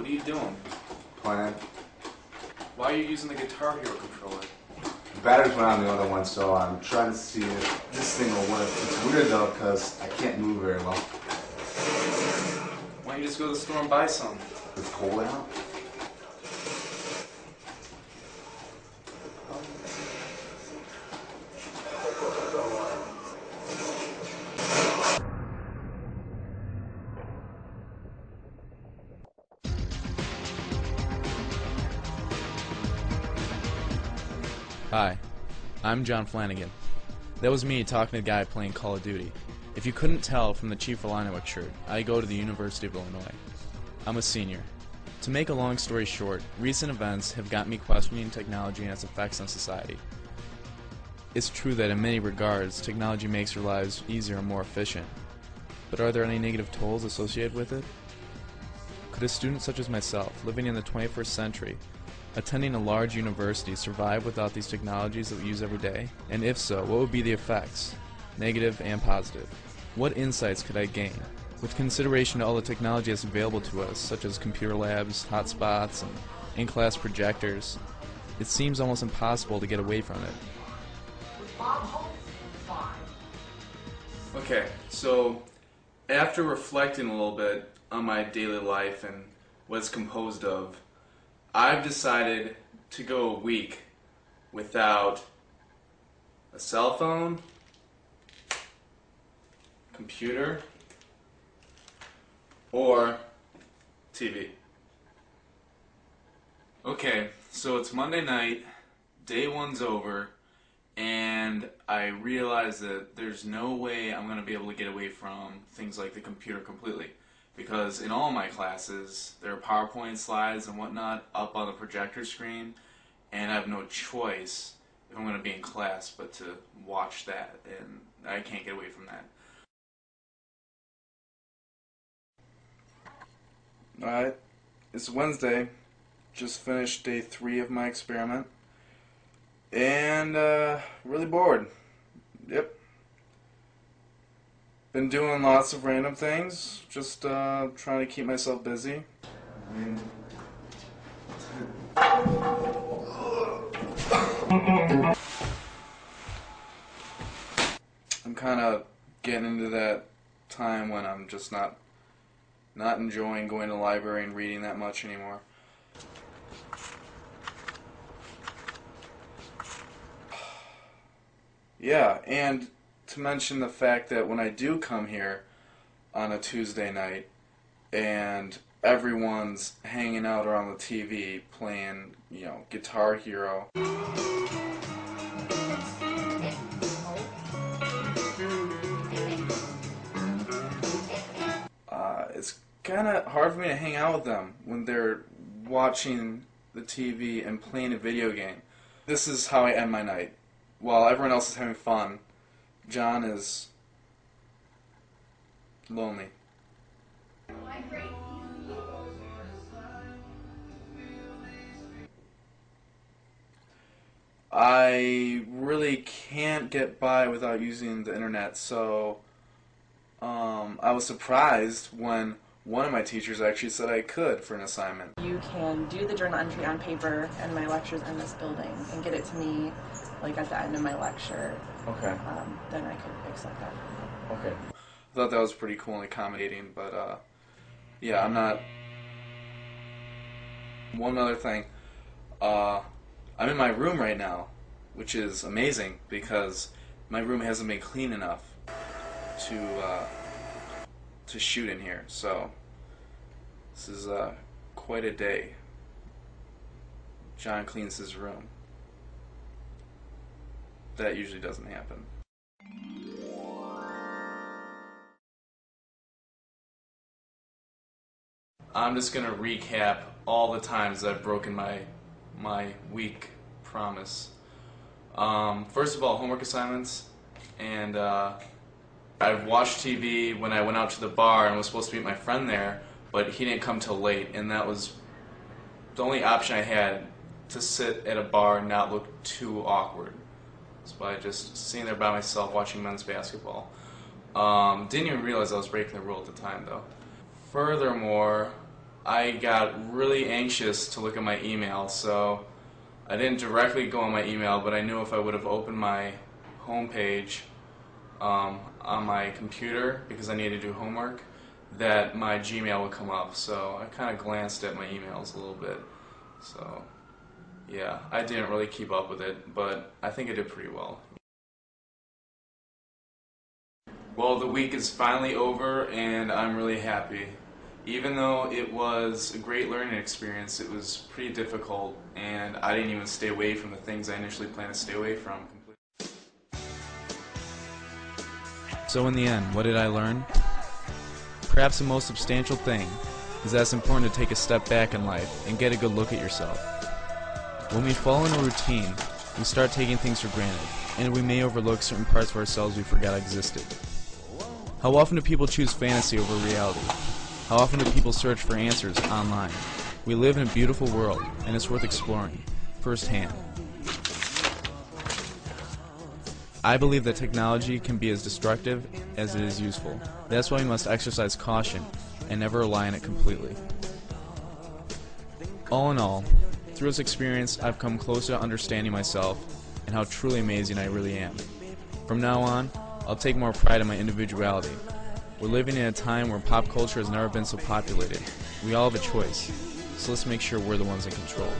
What are you doing? Playing. Why are you using the Guitar Hero controller? The batteries went out on the other one, so I'm trying to see if this thing will work. It's weird though, because I can't move very well. Why don't you just go to the store and buy some? It's cold out. Hi, I'm John Flanagan. That was me talking to the guy playing Call of Duty. If you couldn't tell from the Chief Illinois shirt, I go to the University of Illinois. I'm a senior. To make a long story short, recent events have got me questioning technology and its effects on society. It's true that in many regards, technology makes our lives easier and more efficient. But are there any negative tolls associated with it? Could a student such as myself, living in the 21st century, attending a large university, survive without these technologies that we use every day? And if so, what would be the effects, negative and positive? What insights could I gain? With consideration to all the technology that's available to us, such as computer labs, hotspots, and in-class projectors, it seems almost impossible to get away from it. Okay, so after reflecting a little bit on my daily life and what it's composed of, I've decided to go a week without a cell phone, computer, or TV. Okay, so it's Monday night, day one's over, and I realize that there's no way I'm going to be able to get away from things like the computer completely. Because in all my classes, there are PowerPoint slides and whatnot up on the projector screen, and I have no choice if I'm going to be in class but to watch that, and I can't get away from that. Alright, it's Wednesday, just finished day 3 of my experiment, and really bored. Yep. Been doing lots of random things, just trying to keep myself busy. I'm kind of getting into that time when I'm just not enjoying going to the library and reading that much anymore. Yeah, and to mention the fact that when I do come here on a Tuesday night and everyone's hanging out around the TV playing, Guitar Hero, it's kind of hard for me to hang out with them when they're watching the TV and playing a video game. This is how I end my night. While everyone else is having fun, John is lonely. I really can't get by without using the internet, so I was surprised when one of my teachers actually said I could for an assignment. You can do the journal entry on paper and my lecture's in this building and get it to me like at the end of my lecture. Okay. Then I could accept that. Okay. I thought that was pretty cool and accommodating, but yeah, I'm not. One other thing, I'm in my room right now, which is amazing because my room hasn't been clean enough to shoot in here. So this is quite a day. John cleans his room. That usually doesn't happen. I'm just gonna recap all the times I've broken my week promise. First of all, homework assignments, and I've watched TV when I went out to the bar and was supposed to meet my friend there, but he didn't come till late, and that was the only option I had to sit at a bar and not look too awkward. So by just sitting there by myself watching men's basketball. Didn't even realize I was breaking the rule at the time, though. Furthermore, I got really anxious to look at my email, so I didn't directly go on my email, but I knew if I would have opened my home page on my computer, because I needed to do homework, that my Gmail would come up. So I kind of glanced at my emails a little bit. So yeah, I didn't really keep up with it, but I think I did pretty well. Well, the week is finally over and I'm really happy. Even though it was a great learning experience, it was pretty difficult and I didn't even stay away from the things I initially planned to stay away from completely. So in the end, what did I learn? Perhaps the most substantial thing is that it's important to take a step back in life and get a good look at yourself. When we fall in a routine, we start taking things for granted, and we may overlook certain parts of ourselves we forgot existed. How often do people choose fantasy over reality? How often do people search for answers online? We live in a beautiful world, and it's worth exploring firsthand. I believe that technology can be as destructive as it is useful. That's why we must exercise caution and never rely on it completely. All in all, through this experience, I've come closer to understanding myself and how truly amazing I really am. From now on, I'll take more pride in my individuality. We're living in a time where pop culture has never been so populated. We all have a choice, so let's make sure we're the ones in control.